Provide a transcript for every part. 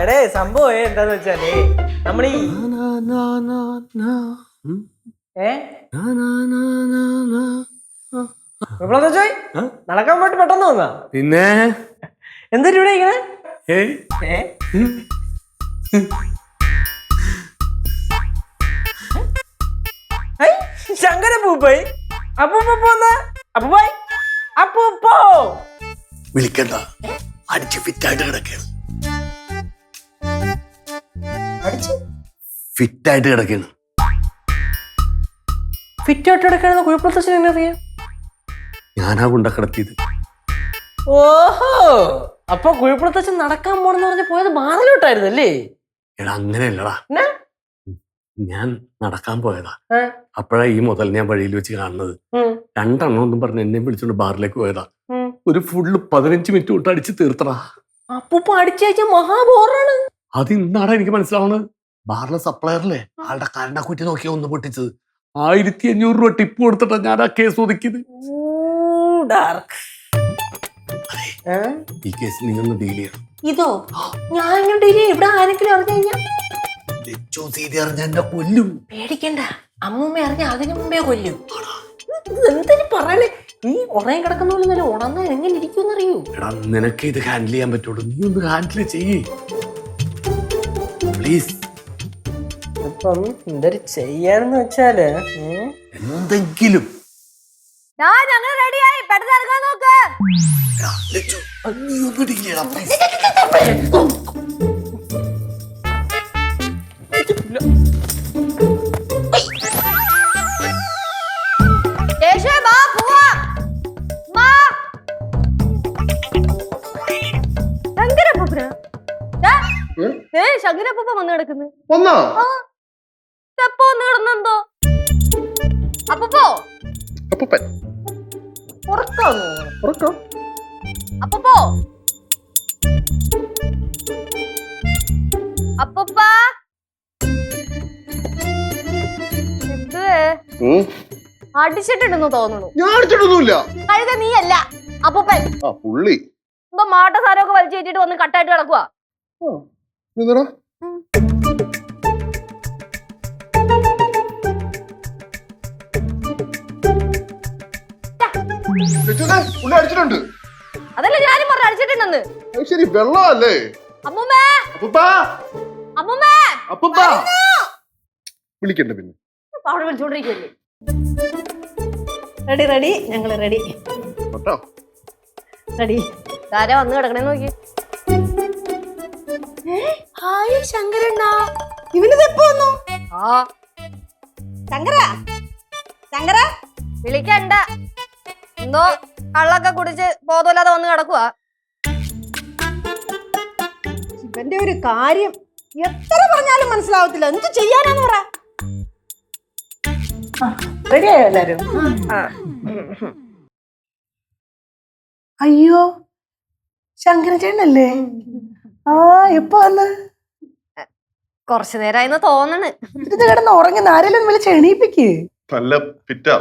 എടേ സംഭവം എന്താന്ന് വെച്ചാലേ നമ്മളീ നടക്കാൻ പോയിട്ട് പെട്ടെന്ന് വന്നാ പിന്നെ എന്താ ഇവിടെ ഇങ്ങനെ ശങ്കരപ്പൂപ്പായി അപ്പൂപ്പായി അപ്പൂപ്പോ വിളിക്കണ്ട അടിച്ച് ഫിറ്റായിട്ട് കിടക്കാണ് ഫിറ്റായിട്ട് കിടക്കാണ് ഫിറ്റായിട്ട് കിടക്കാണെന്ന് കുഴപ്പത്തിൽ എങ്ങനെ അറിയാം? ഞാനാ കൊണ്ട കിടത്തിയത്. ഓഹോ, അപ്പൊ കുഴപ്പത്തിൽ നടക്കാൻ പോണെന്ന് പറഞ്ഞ് പോയത് ബാറിലോട്ടായിരുന്നു അല്ലേ? എടാ അങ്ങനെയല്ലടാ, ഞാൻ നടക്കാൻ പോയതാ. അപ്പോഴാ ഈ മുതൽ ഞാൻ വഴിയിൽ വെച്ച് കാണുന്നത്. രണ്ടെണ്ണം ഒന്നും പറഞ്ഞ് എന്നെ വിളിച്ചോണ്ട് ബാറിലേക്ക് പോയതാ. ഒരു ഫുള്ള് 15 മിനിറ്റ് തൊട്ട് അടിച്ച് തീർത്തടാ. അപ്പൂപ്പ അടിച്ചയച്ച മഹാബോറാണ്. അത് ഇന്നാടാ എനിക്ക് മനസ്സിലാവണത്. ബാറിലെ സപ്ലയറിലെ ആളുടെ കരണക്കുറ്റി നോക്കിയാ ഒന്ന് പൊട്ടിച്ചത്. 1500 രൂപ ടിപ്പ് കൊടുത്തിട്ടാ ഞാൻ ആ കേസ് ഒതുക്കിയത്. ഈ കേസ് നീ ഒന്ന് ഡീൽ ചെയ്യണം. ഇതോ ഞാൻ ഇങ്ങനെ ഡീൽ ചെയ്യും? ഇവിടെ ആരെങ്കിലും അറിഞ്ഞു കഴിഞ്ഞാൽ എന്നെ കൊല്ലും. പേടിക്കണ്ട, അമ്മൂമ്മ അറിഞ്ഞ അതിനു മുമ്പേ കൊല്ലും. എന്തിനു പറയണേ? ഈ ഉറയം കിടക്കുന്ന പോലെ തന്നെ ഉണർന്ന് എങ്ങനെ ഇരിക്കും അറിയൂ? എടാ നിനക്ക് ഇത് ഹാൻഡിൽ ചെയ്യാൻ പറ്റുള്ളൂ. നീ ഒന്ന് ഹാൻഡിൽ ചെയ്യേ പ്ലീസ്. ഇപ്പം എന്തൊരു ചെയ്യാന്ന് വെച്ചാല് എന്തെങ്കിലും റെഡിയായി, പെട്ടെന്ന് ഇറങ്ങാൻ നോക്ക്. ശങ്കരപ്പൂപ്പ വന്ന് കിടക്കുന്നു. എപ്പോ വന്ന് കിടന്നെന്തോ? അപ്പൂപ്പോ അപ്പൂപ്പോ അപ്പൂപ്പ അടിച്ചിട്ടുണ്ടെന്ന് തോന്നുന്നു. ഞാൻ അടിച്ചിട്ടൊന്നുമില്ല. കഴുത നീയല്ല അപ്പൂപ്പൻ. പുള്ളി എന്തോ മാട്ട സാരമൊക്കെ വലിച്ചു കയറ്റിട്ട് വന്ന് കട്ടായിട്ട് കിടക്കുക. അടിച്ചിട്ടുണ്ട്. അതല്ലേ ഞാനും പറഞ്ഞു അടിച്ചിട്ടുണ്ടെന്ന്. ശരി, വെള്ളമല്ലേ? അമ്മൂമ്മേ അമ്മൂമ്മേ വിളിക്കണ്ട പിന്നെ അവിടെ വിളിച്ചോണ്ടിരിക്കല്ലേ. റെഡി റെഡി, ഞങ്ങള് റെഡി റെഡി. ആരാ വന്ന് കിടക്കണേ നോക്കി. ഹായ് ശങ്കരണ്ണ, ഇവനിത് എപ്പോ വന്നു? ശങ്കര വിളിക്കണ്ട, എന്തോ കള്ളൊക്കെ കുടിച്ച് ബോധമില്ലാതെ വന്ന് കിടക്കുക. ഇവന്റെ ഒരു കാര്യം എത്ര പറഞ്ഞാലും മനസ്സിലാവത്തില്ല. എന്ത് ചെയ്യാനാന്ന് പറ. റെഡിയായോ എല്ലാരും? അയ്യോ, ശങ്കരചേട്ടനല്ലേ? എപ്പോ വന്ന്? കൊറച്ചു നേരമായിന്ന് തോന്നണ്. ഇത് കിടന്ന് ഉറങ്ങുന്ന ആരെങ്കിലും വിളിച്ച് എണീപ്പിക്ക്. നല്ല ഫിറ്റാ.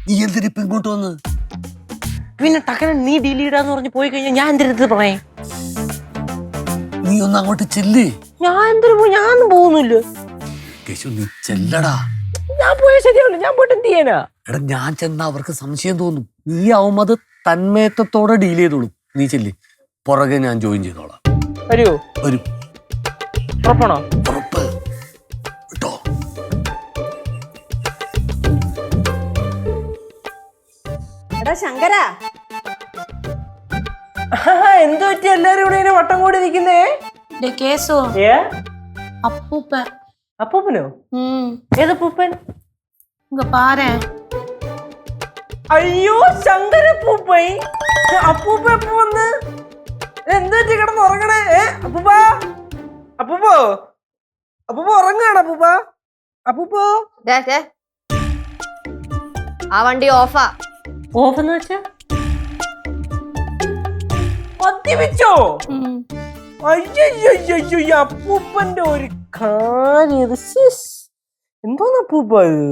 നീ എന്തിനിപ്പ ഇങ്ങോട്ട് വന്ന്? പിന്നെ ടക്കന നീ ഡീൽ ചെയ്താന്ന് പറഞ്ഞ് പോയി കഴിഞ്ഞാൽ ഞാൻ എന്തിനടുത്ത് പറയേ? നീ ഒന്ന് അങ്ങോട്ട് ചെല്ല്. ഞാൻ എന്തിനു പോയി? ഞാനൊന്നും പോകുന്നില്ല. നീ ചെല്ലടാ. ഞാൻ പോയാൽ ശരിയാവില്ല. ഞാൻ പോയിട്ട് എന്ത് ചെയ്യാനാ? എടാ ഞാൻ ചെന്ന അവർക്ക് സംശയം തോന്നും. നീ ആവുമ്പോ അത് തന്മയത്വത്തോടെ ഡീൽ ചെയ്തോളൂ. നീ ചെല്ല്, പുറകെ ഞാൻ ജോയിൻ ചെയ്തോളാം. വരുമോ? വരും. ഉറപ്പാണോ? ഉറപ്പ് കേട്ടോ. ശങ്കര, എന്ത് പറ്റി എല്ലാരും ഇവിടെ ഇങ്ങനെ വട്ടം കൂടി നിൽക്കുന്നേ? അപ്പൂപ്പനോ? ഏതപ്പൂപ്പൻ? അയ്യോ, ശങ്കരപ്പൂപ്പൈ. അപ്പൂപ്പ എപ്പോ വന്ന്? എന്ത് പറ്റി കിടന്ന് ഉറങ്ങണേ? അപ്പൂപ്പ അപ്പൂപ്പോ അപ്പൂപ്പ ഉറങ്ങാണ്. അപ്പൂപ്പ അപ്പൂപ്പോ ആ വണ്ടി ഓഫാ. ഓഫെന്ന് വെച്ചാ മദ്യപിച്ചോ? അയ്യോ അപ്പൂപ്പന്റെ ഒരു കാര്യം. എന്തോന്ന് അപ്പൂപ്പ ഇത്?